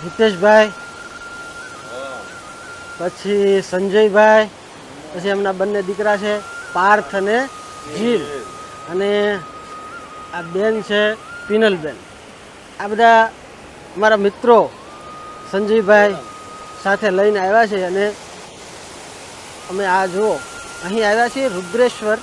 હિતેશભાઈ, પછી સંજયભાઈ, પછી એમના બંને દીકરા છે પાર્થ અને જીલ, અને આ બેન છે પિનલબેન. આ બધા અમારા મિત્રો સંજયભાઈ સાથે લઈને આવ્યા છે. અને અમે આ જુઓ અહીં આવ્યા છીએ રુદ્રેશ્વર.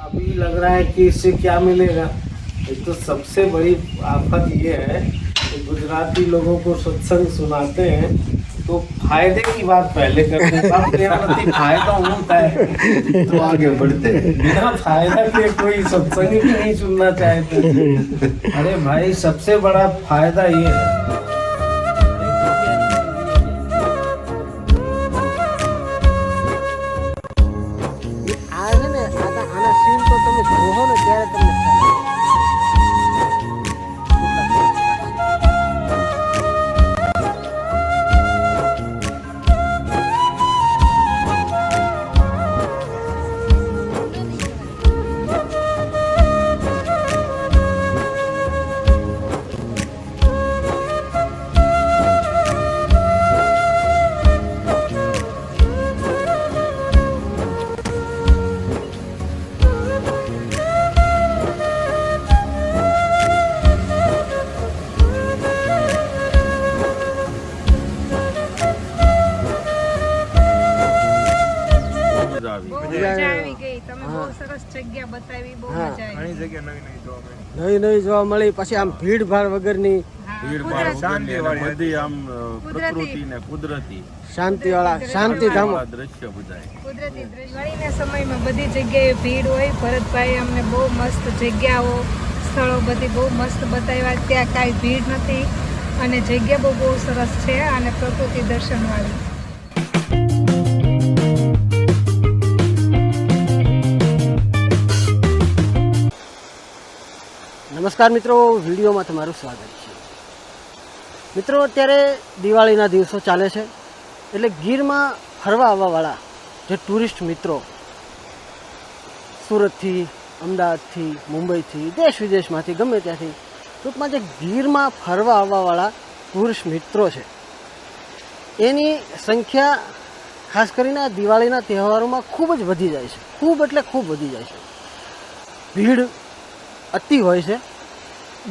अभी लग रहा है कि इससे क्या मिलेगा। एक तो सबसे बड़ी आफत ये है कि गुजराती लोगों को सत्संग सुनाते हैं तो फायदे की बात पहले करते हैं, अपने प्रति फायदा होता है तो आगे बढ़ते हैं। बिना फायदा के कोई सत्संग भी नहीं सुनना चाहते। अरे भाई सबसे बड़ा फायदा ये है। આ છે ને આના સીન તો તમે જોવો ને ત્યારે તમને ખ્યાલ નવી નવી જોવા મળી. પછી આમ ભીડભાડ વગરની શાંતિવાળા શાંતિધામો દ્રશ્ય બધાય કુદરતી દિવાળીના સમયમાં બધી જગ્યાએ ભીડ હોય. ભરતભાઈ અમને બહુ મસ્ત જગ્યાઓ સ્થળો બધી બહુ મસ્ત બતાવ્યા. ત્યાં કાંઈ ભીડ નથી અને જગ્યા બહુ સરસ છે અને પ્રકૃતિ દર્શનવાળી. નમસ્કાર મિત્રો, વિડીયોમાં તમારું સ્વાગત છે. મિત્રો, અત્યારે દિવાળીના દિવસો ચાલે છે એટલે ગીરમાં ફરવા આવવાવાળા જે ટુરિસ્ટ મિત્રો સુરતથી, અમદાવાદથી, મુંબઈથી, દેશ વિદેશમાંથી, ગમે ત્યાંથી, ટૂંકમાં જે ગીરમાં ફરવા આવવાવાળા ટુરિસ્ટ મિત્રો છે એની સંખ્યા ખાસ કરીને આ દિવાળીના તહેવારોમાં ખૂબ જ વધી જાય છે. ખૂબ એટલે ખૂબ વધી જાય છે. ભીડ અતિ હોય છે,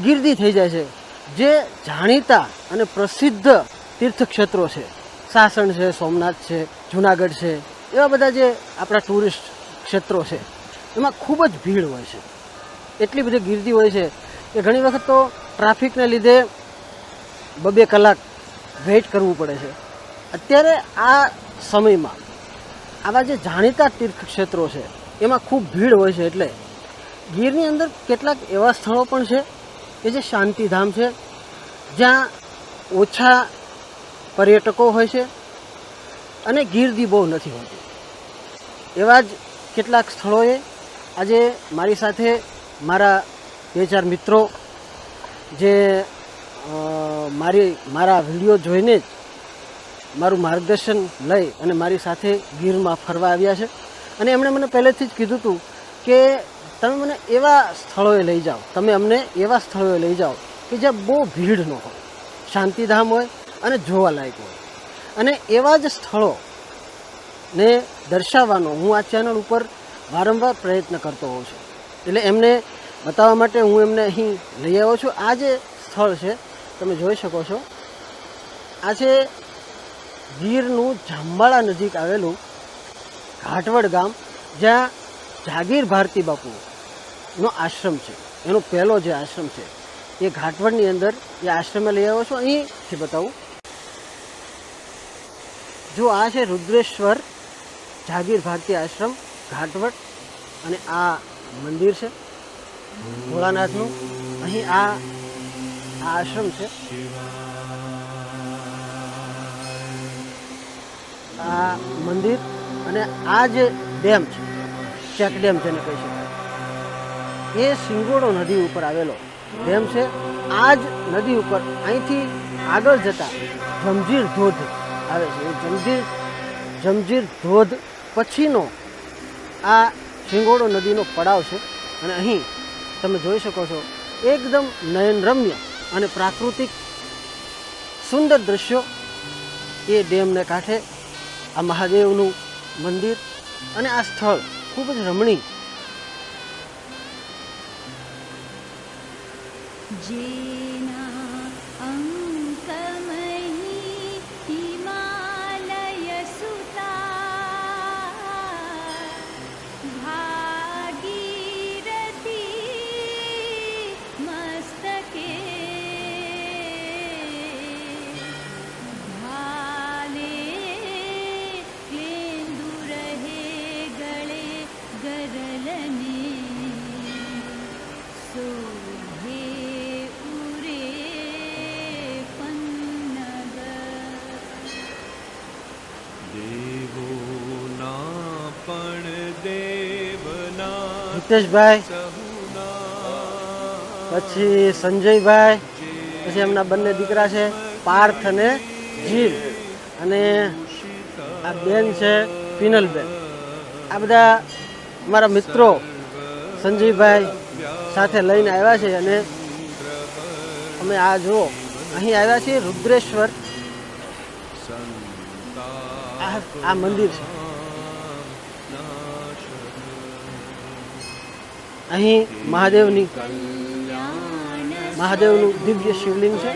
ગીર્દી થઈ જાય છે. જે જાણીતા અને પ્રસિદ્ધ તીર્થક્ષેત્રો છે, સાસણ છે, સોમનાથ છે, જુનાગઢ છે, એવા બધા જે આપણા ટુરિસ્ટ ક્ષેત્રો છે એમાં ખૂબ જ ભીડ હોય છે. એટલી બધી ગીર્દી હોય છે કે ઘણી વખત તો ટ્રાફિકને લીધે 2-2 કલાક વેઇટ કરવું પડે છે. અત્યારે આ સમયમાં આવા જે જાણીતા તીર્થક્ષેત્રો છે એમાં ખૂબ ભીડ હોય છે. એટલે ગીરની અંદર કેટલાક એવા સ્થળો પણ છે કે જે શાંતિધામ છે, જ્યાં ઓછા પર્યટકો હોય છે અને ગીર્દી બહુ નથી હોતી. એવા જ કેટલાક સ્થળોએ આજે મારી સાથે મારા 2-4 મિત્રો જે મારા વિડીયો જોઈને જ મારું માર્ગદર્શન લઈ અને મારી સાથે ગીરમાં ફરવા આવ્યા છે. અને એમણે મને પહેલેથી જ કીધું હતું કે તમે મને એવા સ્થળોએ લઈ જાઓ, તમે અમને એવા સ્થળોએ લઈ જાઓ કે જ્યાં બહુ ભીડ ન હોય, શાંતિધામ હોય અને જોવાલાયક હોય. અને એવા જ સ્થળોને દર્શાવવાનો હું આ ચેનલ ઉપર વારંવાર પ્રયત્ન કરતો હોઉં છું. એટલે એમને બતાવવા માટે હું એમને અહીં લઈ આવ્યો છું. આ જે સ્થળ છે તમે જોઈ શકો છો, આ છે ગીરનું જાંબાળા નજીક આવેલું ઘાટવડ ગામ, જ્યાં જાગીર ભારતી બાપુનો આશ્રમ છે. એનો પહેલો જે આશ્રમ છે એ ઘાટવડની અંદર એ આશ્રમે લઈ આવ્યો છું. અહીંથી બતાવું. જો આ છે રુદ્રેશ્વર જાગીર ભારતી આશ્રમ ઘાટવટ અને આ મંદિર છે ભોળાનાથનું. અહીં આ આશ્રમ છે. આ મંદિર અને આ જે ડેમ છે, ચેક ડેમ જેને કહી શકાય, એ સિંગોડો નદી ઉપર આવેલો ડેમ છે. આ જ નદી ઉપર અહીંથી આગળ જતા જમજીર ધોધ આવે છે. એ જમજીર ધોધ પછીનો આ સિંગોડો નદીનો પડાવ છે. અને અહીં તમે જોઈ શકો છો એકદમ નયનરમ્ય અને પ્રાકૃતિક સુંદર દ્રશ્યો. એ ડેમને કાંઠે આ મહાદેવનું મંદિર અને આ સ્થળ ખૂબ જ રમણીય. જેના અંકમહી હિમાલય સુતા ભાગીરથી મસ્તકે ભાલે કેન્દુ રહે ગળે ગરલને સોહે હિતેશભાઈ, પછી સંજયભાઈ, પછી એમના બંને દીકરા છે પાર્થ અને જીલ, અને આ બેન છે પિનલબેન. આ બધા અમારા મિત્રો સંજયભાઈ સાથે લઈને આવ્યા છે. અને અમે આ જુઓ અહીં આવ્યા છીએ રુદ્રેશ્વર. આ મંદિર છે. અહીં મહાદેવનું દિવ્ય શિવલિંગ છે.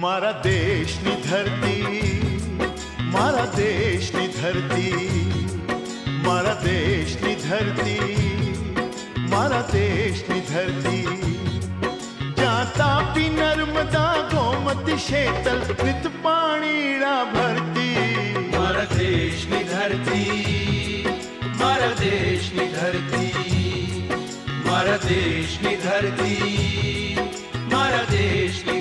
મારા દેશની ધરતી, મારા દેશની ધરતી, મારા દેશની ધરતી, મારા દેશની ધરતી, જ્યાં તાપી નર્મદા ગોમતી શેતલ નિત પાણીડા ભરતી. મારા દેશની ધરતી, મારા દેશની ધરતી, મારા દેશની ધરતી, મારા દેશની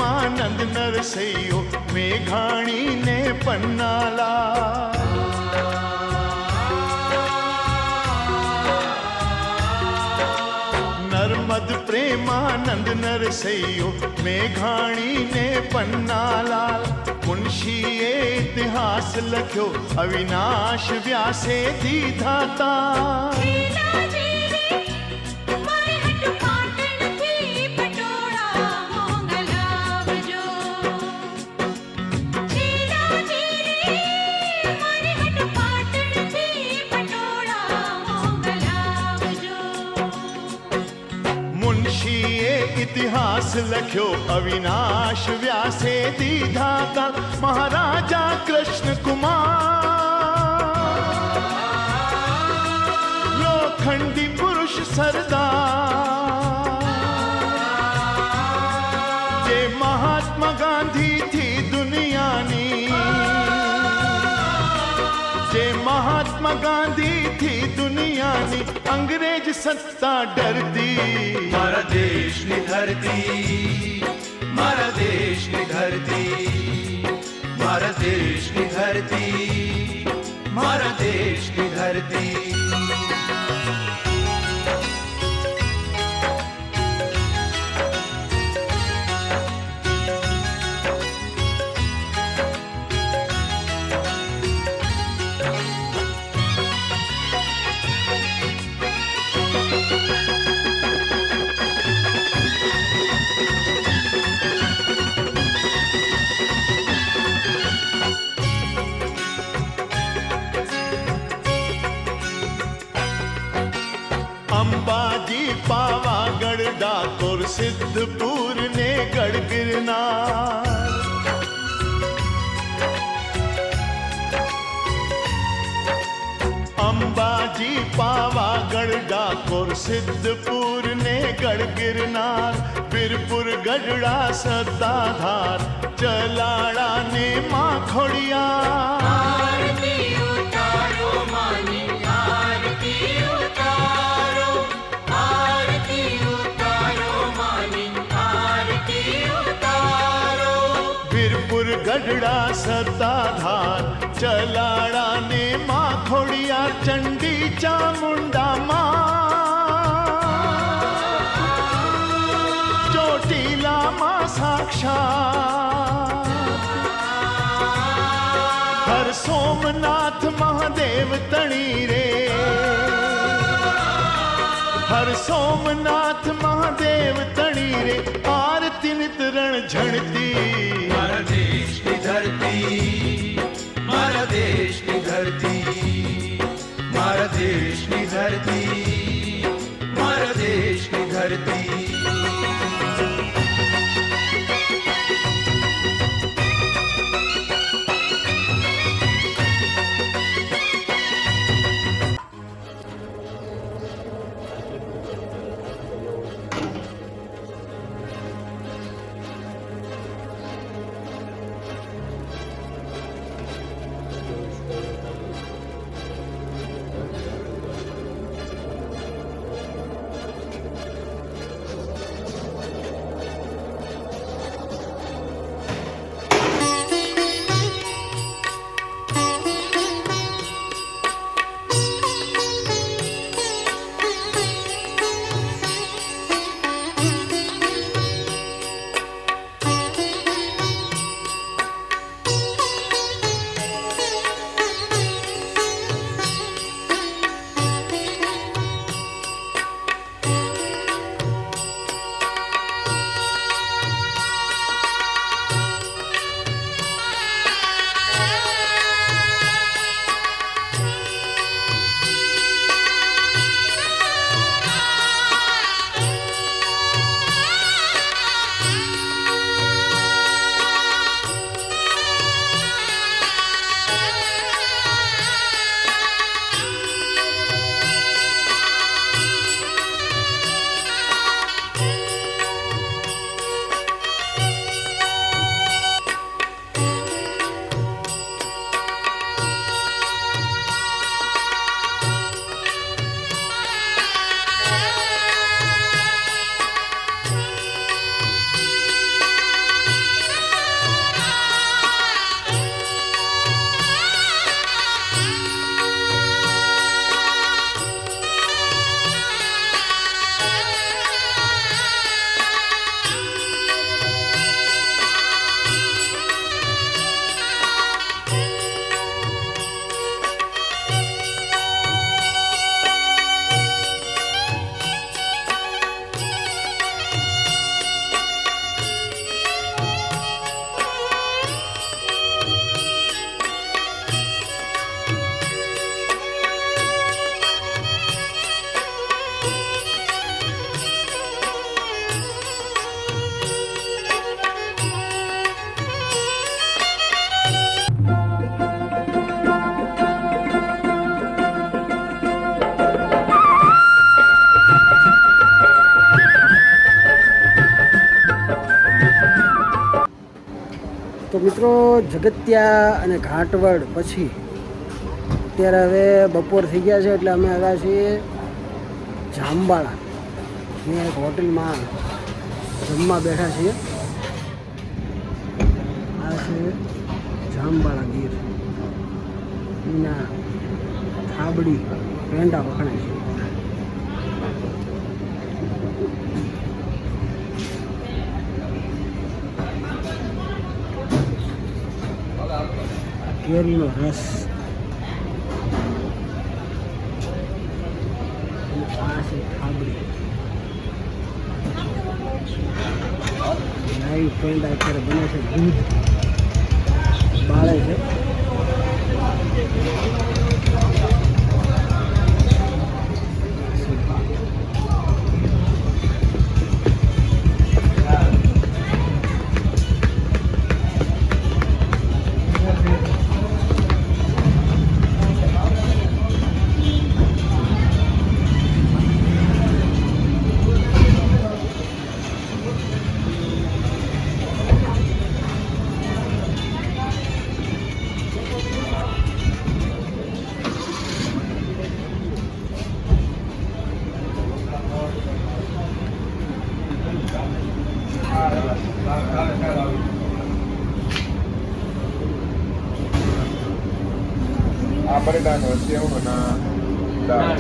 પ્રેમાનંદ નરસૈયો મેઘાણીને પન્નાલા. નર્મદ પ્રેમાનંદ નરસૈયો મેઘાણીને પન્નાલાલ. મુનશીએ ઇતિહાસ લખ્યો અવિનાશ વ્યાસે દીધાતા. મુનશીએ ઇતિહાસ લખ્યો અવિનાશ વ્યાસે દીધાતા. મહારાજા કૃષ્ણ કુમાર લોખંડી પુરુષ સરદાર જે મહાત્મા ગાંધી થી દુનિયાની જે મહાત્મા ગાંધી થી દુનિયાની અંગ્રેજ સત્તા ડરતી. મારા દેશની ધરતી, મારા દેશની ધરતી, મારા દેશની ધરતી, મારા દેશની ધરતી. અંબાજી પાવાગઢ ડાકોર સિદ્ધપુર ને ગઢ ગિરનાર. અંબાજી પાવાગઢ ડાકોર સિદ્ધપુર ને ગઢ ગિરનાર. વીરપુર ગઢડા સત્તાધાર ચલાળા ને માખોડિયા. આરતી ઉતારો માની આરતી ઉતારો, આરતી ઉતારો માની આરતી ઉતારો. વીરપુર ગઢડા સત્તાધાર ચલાળા ને માખોડિયા. ચંડી ચામુંડા માં ચોટીલામાં સાક્ષાત. હર સોમનાથ મહાદેવ તણી રે, હર સોમનાથ મહાદેવ તણી રે. આરતી નિતરણ ઝણતી. મારા દેશની ધરતી, મારા દેશની ધરતી, મારા દેશની ધરતી, મારા દેશની ધરતી. મિત્રો જગત્યા અને ઘાટવડ પછી અત્યારે હવે બપોર થઈ ગયા છે એટલે અમે આવ્યા છીએ જામબાળા ની એક હોટલમાં જમવા બેઠા છીએ. આ છે જામબાળા ગીર એના થાબડી પેંડા વખણાય છે. કેરીનો રસ અને આ છે થાબડી. લાઈવ પેંડા અત્યારે બને છે, દૂધ બાળે છે. બટેટાનો સેવ અને દાળ.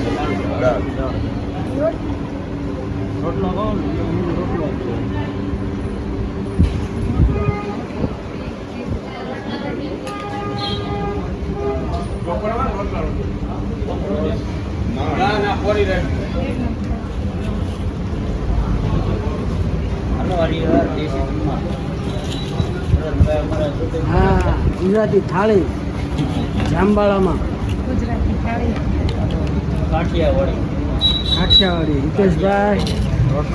રોટલો કહો ને રોટલો હા ગુજરાતી થાળી જામબાળામાં. ગુજરાતી થાળી કાઠિયાવાડી હિતેશભાઈ,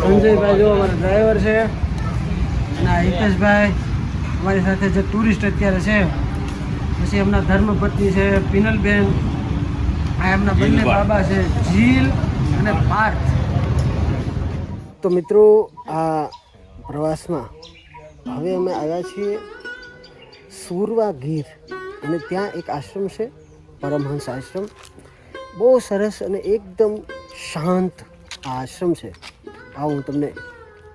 સંજયભાઈ જો અમારા ડ્રાઈવર છે, અને આ હિતેશભાઈ અમારી સાથે જે ટુરિસ્ટ અત્યારે છે. પછી એમના ધર્મપત્ની છે પિનલબેન, આ એમના બંને બાબા છે જીલ અને પાર્થ. તો મિત્રો આ પ્રવાસમાં હવે અમે આવ્યા છીએ સુરવા ગીર, અને ત્યાં એક આશ્રમ છે પરમહંસ આશ્રમ. બહુ સરસ અને એકદમ શાંત આ આશ્રમ છે. આવો હું તમને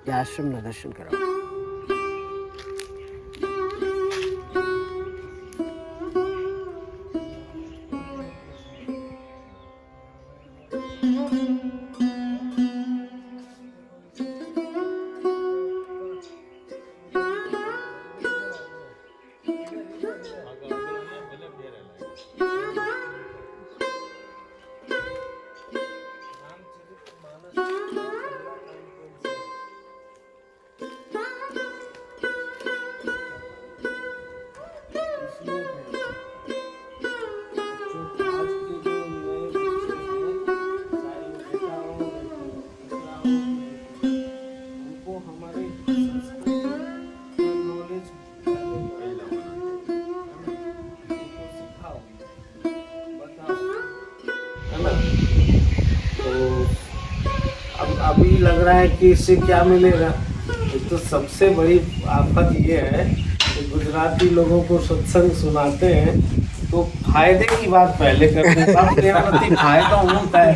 એ આશ્રમના દર્શન કરાવું. अभी लग रहा है कि इससे क्या मिलेगा. एक तो सबसे बड़ी आफत ये है कि गुजराती लोगों को सत्संग सुनाते हैं तो फायदे की बात पहले करते हैं. अब मेरा प्रति फायदा होता है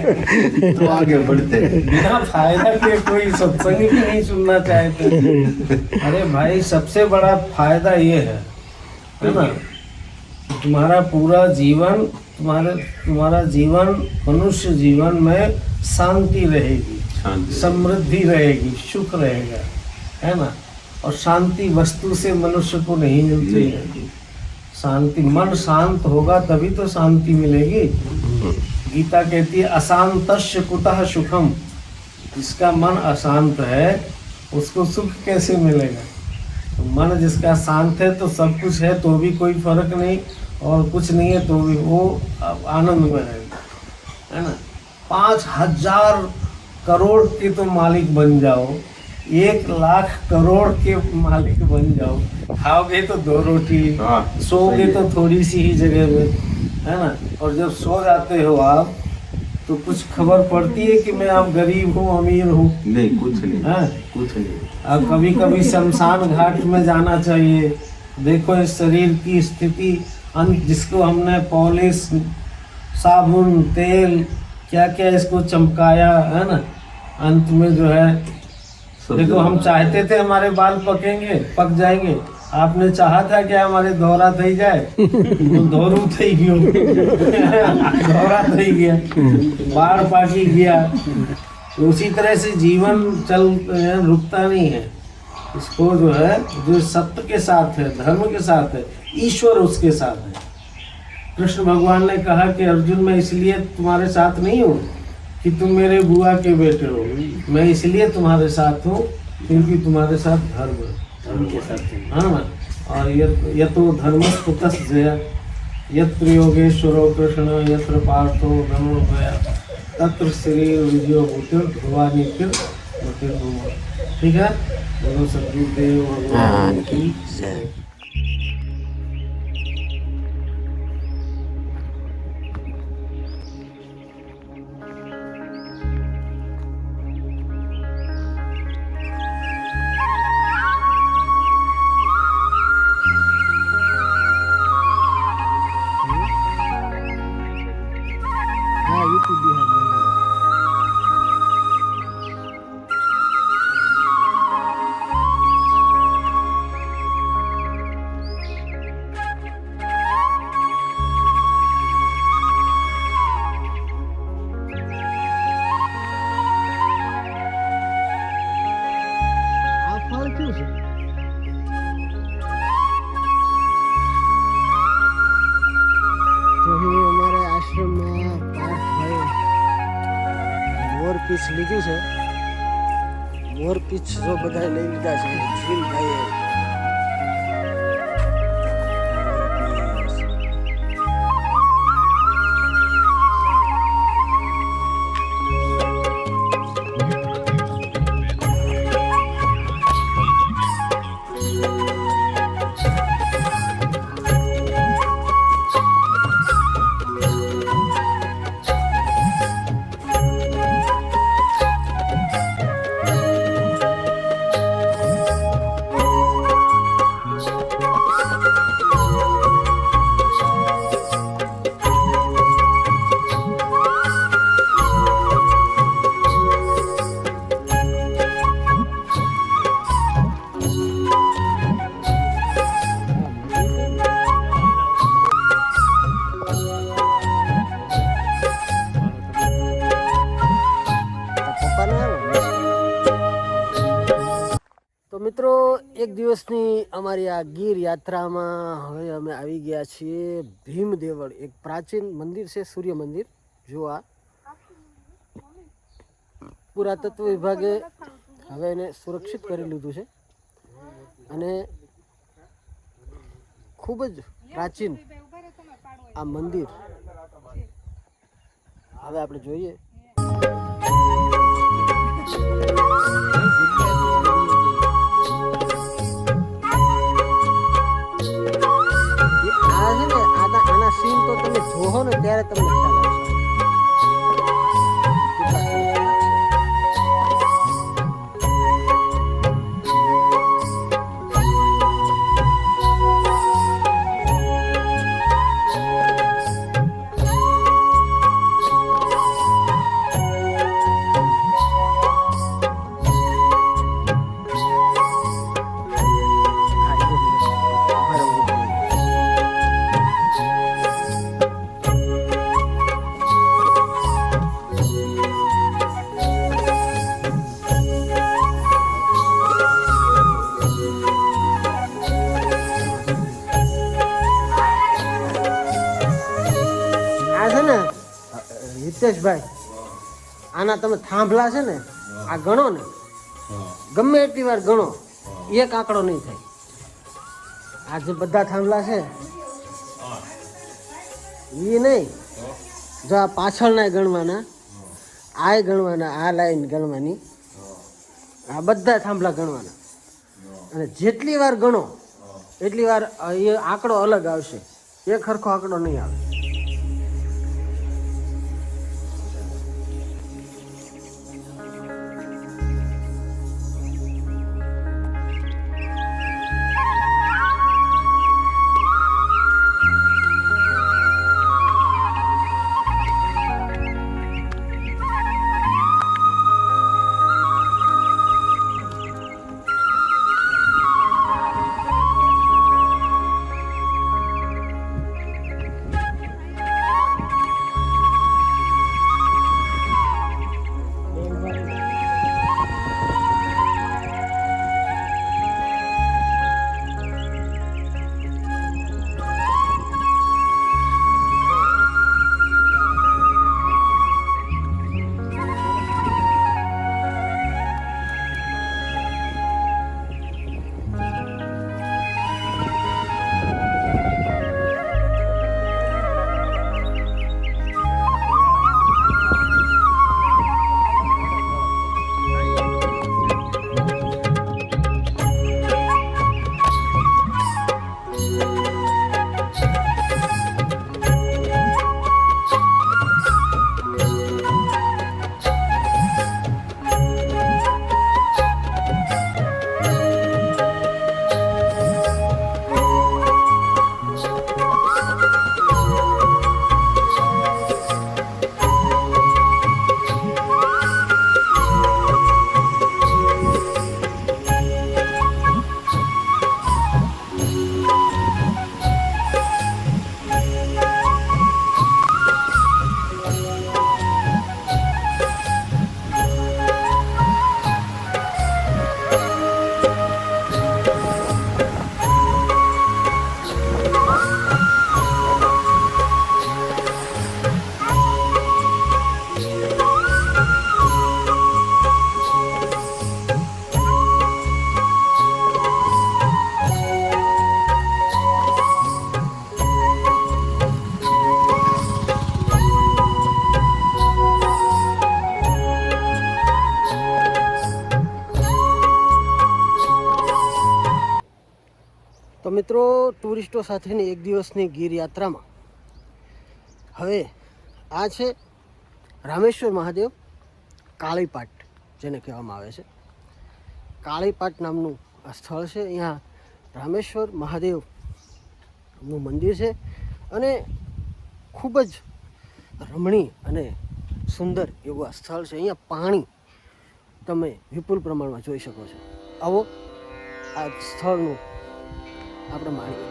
तो आगे बढ़ते हैं. बिना फायदा के कोई सत्संग भी नहीं सुनना चाहते. अरे भाई सबसे बड़ा फायदा ये है ना, तुम्हारा पूरा जीवन तुम्हारा जीवन मनुष्य जीवन में शांति रहेगी, समृद्धि रहेगी, सुख रहेगा, है ना. और शांति वस्तु से मनुष्य को नहीं मिलती है. शांति, मन शांत होगा तभी तो शांति मिलेगी. गीता कहती है अशांतस्य कुतः सुखम. जिसका मन अशांत है उसको सुख कैसे मिलेगा. तो मन जिसका शांत है तो सब कुछ है तो भी कोई फर्क नहीं, और कुछ नहीं है तो भी वो आनंद में रहेगा, है ना. 5,000 करोड़ के तो मालिक बन जाओ, 1,00,000 करोड़ के मालिक बन जाओ, खाओगे तो 2 रोटी, सोओगे तो थोड़ी सी ही जगह में, है ना. और जब सो जाते हो आप तो कुछ खबर पड़ती है कि मैं अब गरीब हूँ अमीर हूँ? नहीं, कुछ नहीं. हाँ, कुछ नहीं. अब कभी कभी शमशान घाट में जाना चाहिए, देखो इस शरीर की स्थिति, जिसको हमने पॉलिश, साबुन, तेल, क्या क्या इसको चमकाया है ना, अंत में जो है देखो हम चाहते थे हमारे बाल पक जाएंगे, आपने चाहा था कि हमारे दौरा થઈ જાય તો દોરું થઈ ગયું દौरा થઈ गया, बाल पाकी गया। तो उसी तरह से जीवन रुकता नहीं है। इसको जो है, जो सत्य के साथ है, धर्म के साथ है, ईश्वर उसके साथ है। कृष्ण भगवान ने कहा कि अर्जुन मैं इसलिए तुम्हारे साथ नहीं हूँ कि तुम मेरे बुआ के बेटे हो, मैं इसलिए तुम्हारे साथ हूँ क्योंकि तुम्हारे साथ धर्म के साथ है। हाँ ना। और ये तो धर्मस्तुतस् जया, यत्र योगेश्वरो कृष्ण यत्र पार्थो धर्मोभया तत्र श्री विजयो भूतिर ध्रुवानी फिर ठीक है। बोलो सद्गुरुदेव भगवान की जय। हाँ यूपी बिहार में। આ ફળ કયું છે? તો અહીં અમારા આશ્રમમાં પાર્થભાઈ મોર પીસ લીધી છે। મોર પીસ જો બધાએ લઈ લીધા છે। જીલભાઈએ તો મિત્રો એક દિવસની અમારી આ ગીર યાત્રામાં હવે અમે આવી ગયા છીએ ભીમદેવળ, એક પ્રાચીન મંદિર છે, સૂર્ય મંદિર। જો આ પુરાતત્વ વિભાગે હવે એને સુરક્ષિત કરી લીધું છે અને ખૂબ જ પ્રાચીન આ મંદિર હવે આપણે જોઈએ। આ છે ને આના સીન તો તમે જોહો ને ત્યારે તમને ખ્યાલ આવશે। હિતેશભાઈ, આના તમે થાંભલા છે ને, આ ગણો ને, ગમે એટલી વાર ગણો, એક આંકડો નહીં થાય। આ જે બધા થાંભલા છે એ નહીં, જો આ પાછળના ગણવાના, આ ગણવાના, આ લાઈન ગણવાની, આ બધા થાંભલા ગણવાના, અને જેટલી વાર ગણો એટલી વાર એ આંકડો અલગ આવશે, એક સરખો આંકડો નહીં આવે। મિત્રો, ટુરિસ્ટો સાથેની એક દિવસની ગીર યાત્રામાં હવે આ છે રામેશ્વર મહાદેવ કાળીપાટ, જેને કહેવામાં આવે છે. કાળીપાટ નામનું આ સ્થળ છે. અહીંયા રામેશ્વર મહાદેવનું મંદિર છે અને ખૂબ જ રમણીય અને સુંદર એવું આ સ્થળ છે. અહીંયા પાણી તમે વિપુલ પ્રમાણમાં જોઈ શકો છો. આવો આ સ્થળનું આપણે માણીએ.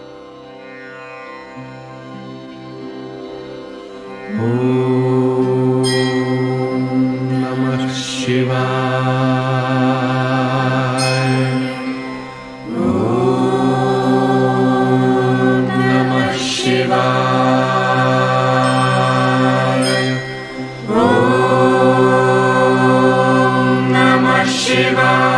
નમઃ શિવાય. નમઃ શિવાય. નમઃ શિવાય.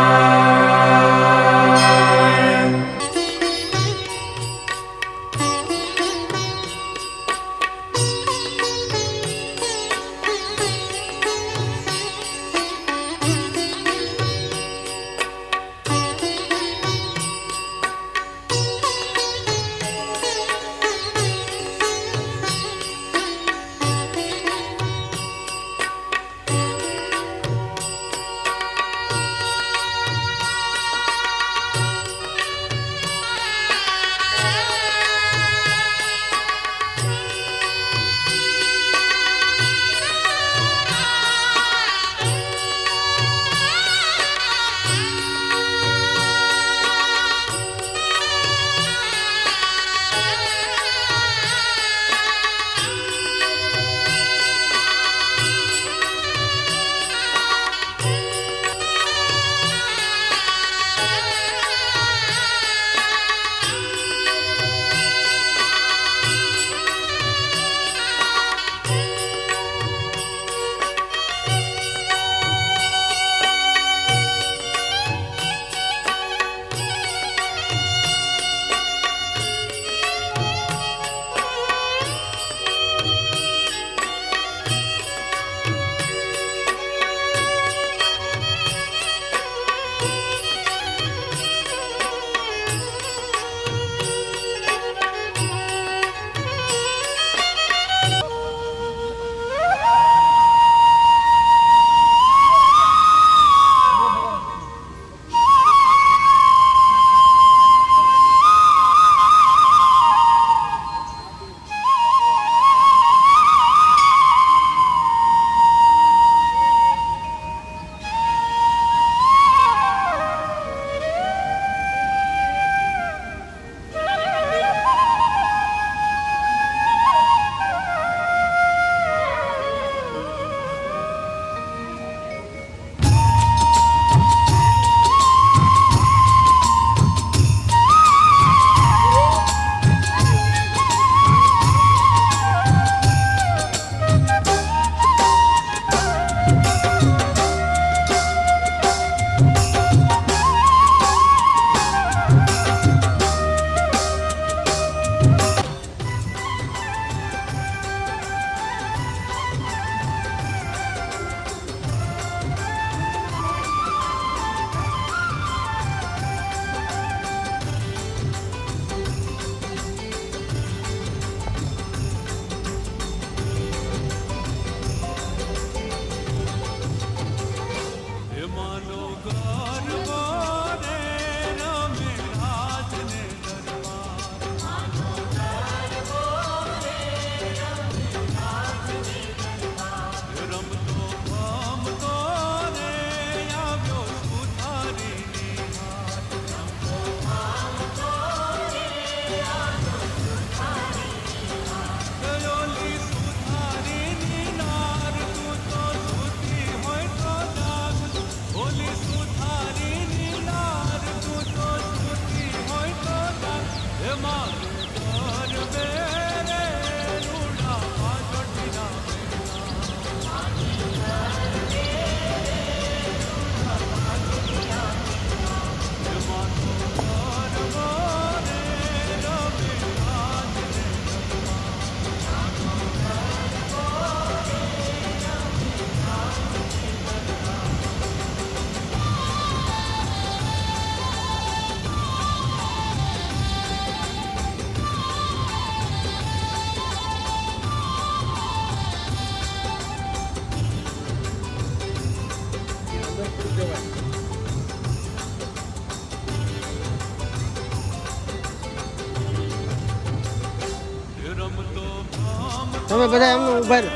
તમે બધા એમનું ઉભા રહો.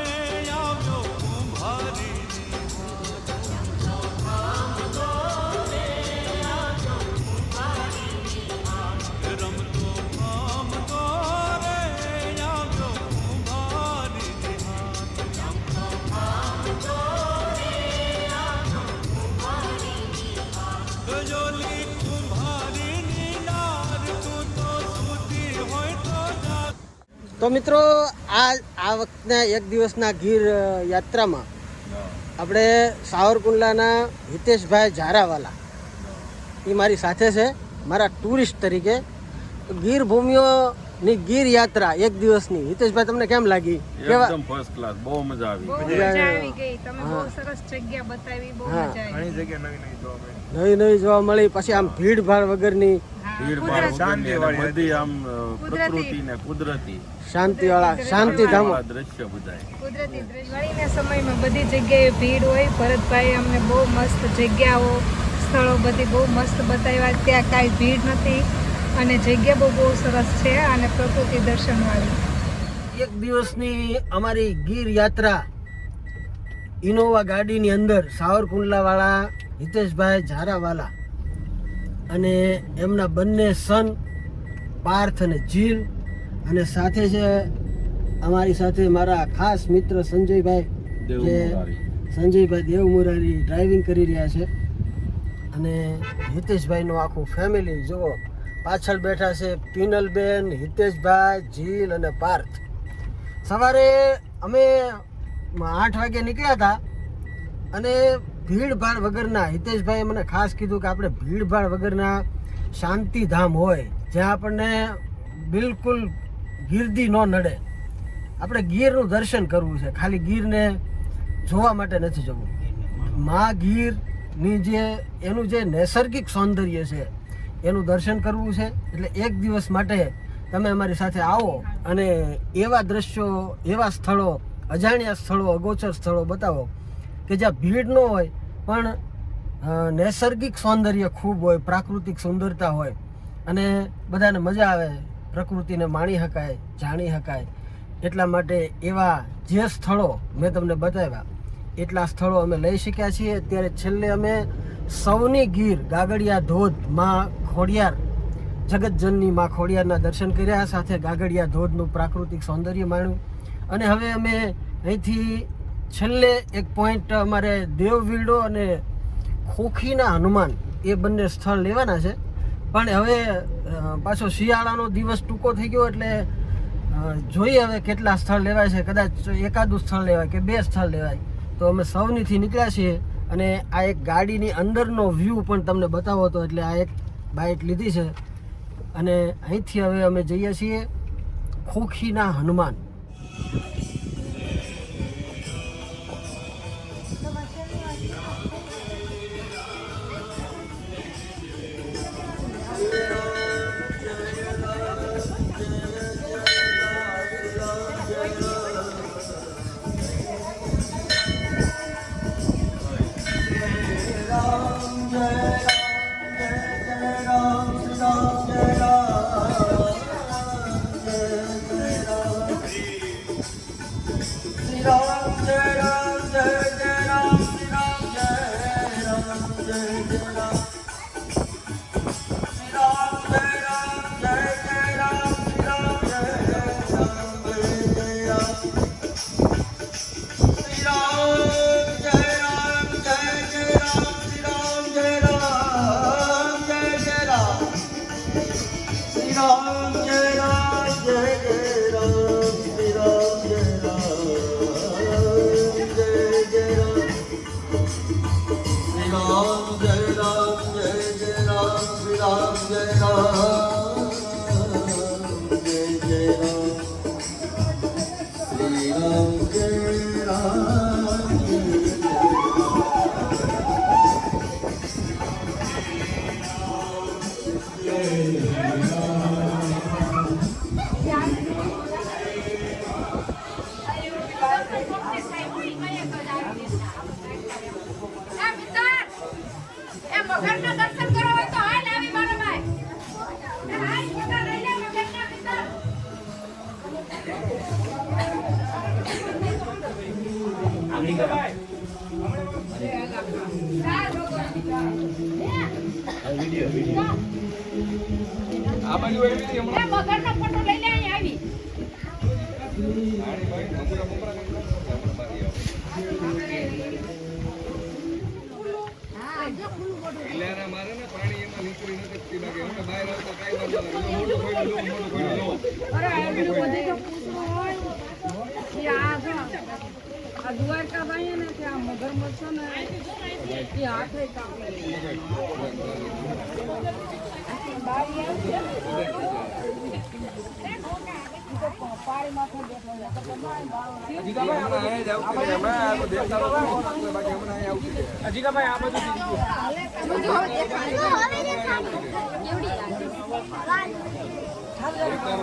તો મિત્રો આ વખતના એક દિવસના ગીર યાત્રામાં આપણે સાવરકુંડલાના હિતેશભાઈ ઝારાવાલા એ મારી સાથે છે મારા ટુરિસ્ટ તરીકે. તો ગીર ભૂમિઓની ગીર યાત્રા એક દિવસની. હિતેશભાઈ તમને કેમ લાગી? કેવા? એકદમ ફર્સ્ટ ક્લાસ, બહુ મજા આવી. બહુ મજા આવી ગઈ. તમે બહુ સરસ જગ્યા બતાવી, બહુ હા. મજા આવી. ઘણી જગ્યા નવી નવી જોવા મળી. નવી નવી જોવા મળી. પછી આમ ભીડભાડ વગરની ભીડભાડ વગરની અને બધી આમ કુદરતી. પ્રકૃતિ ને કુદરતી શાંતિવાળા શાંતિધામો. વાળા દ્રશ્ય બધાય. કુદરતી દ્રશ્ય. વળીના સમયમાં બધી જગ્યાએ ભીડ હોય. ભરતભાઈ અમને બહુ મસ્ત જગ્યાઓ, સ્થળો બધી બહુ મસ્ત બતાવ્યા. ત્યાં કાંઈ ભીડ નથી અને જગ્યા બહુ સરસ છે અને પ્રકૃતિ દર્શનવાળી. એક દિવસની અમારી ગીર યાત્રા ઇનોવા ગાડીની અંદર સાવરકુંડલાવાળા હિતેશભાઈ ઝારાવાલા અને એમના બંને સન પાર્થ અને જીલ, અને સાથે છે અમારી સાથે મારા ખાસ મિત્ર સંજયભાઈ, જે સંજયભાઈ દેવમુરારી ડ્રાઇવિંગ કરી રહ્યા છે. અને હિતેશભાઈનું આખું ફેમિલી જુઓ, પાછળ બેઠા છે પિનલબેન, હિતેશભાઈ, જીલ અને પાર્થ. સવારે અમે 8 વાગે નીકળ્યા હતા અને ભીડભાડ વગરના, હિતેશભાઈએ મને ખાસ કીધું કે આપણે ભીડભાડ વગરના શાંતિધામ હોય જ્યાં આપણને બિલકુલ ગીરદી ન નડે. આપણે ગીરનું દર્શન કરવું છે, ખાલી ગીરને જોવા માટે નથી જવું. મા ગીરની જે એનું જે નૈસર્ગિક સૌંદર્ય છે એનું દર્શન કરવું છે. એટલે એક દિવસ માટે તમે અમારી સાથે આવો અને એવા દ્રશ્યો, એવા સ્થળો, અજાણ્યા સ્થળો, અગોચર સ્થળો બતાવો કે જ્યાં ભીડ ન હોય પણ નૈસર્ગિક સૌંદર્ય ખૂબ હોય, પ્રાકૃતિક સુંદરતા હોય અને બધાને મજા આવે, પ્રકૃતિને માણી શકાય, જાણી શકાય. એટલા માટે એવા જે સ્થળો મેં તમને બતાવ્યા એટલા સ્થળો અમે લઈ શક્યા છીએ. અત્યારે છેલ્લે અમે સૌની ગીર ગાગડિયા ધોધ માં ખોડિયાર, જગતજનની માં ખોડિયારના દર્શન કર્યા, સાથે ગાગડિયા ધોધનું પ્રાકૃતિક સૌંદર્ય માણ્યું. અને હવે અમે અહીંથી છેલ્લે એક પોઈન્ટ અમારે દેવવીડો અને ખોખીના હનુમાન એ બંને સ્થળ લેવાના છે. પણ હવે પાછો શિયાળાનો દિવસ ટૂંકો થઈ ગયો એટલે જોઈએ હવે કેટલા સ્થળ લેવાય છે. કદાચ એકાદું સ્થળ લેવાય કે 2 સ્થળ લેવાય. તો અમે સૌનીથી નીકળ્યા છીએ અને આ એક ગાડીની અંદરનો વ્યૂ પણ તમને બતાવો હતો, એટલે આ એક બાઇક લીધી છે અને અહીંથી હવે અમે જઈએ છીએ ખોખીના હનુમાન. દ્વારકા ભાઈ ને ત્યાં મગરમચ્છ છે ને એ હાથે કાપી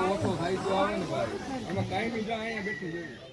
ઓછો થાય તો આવે ને ભાઈ એમાં કાંઈ બીજા અહીંયા બેઠી જવું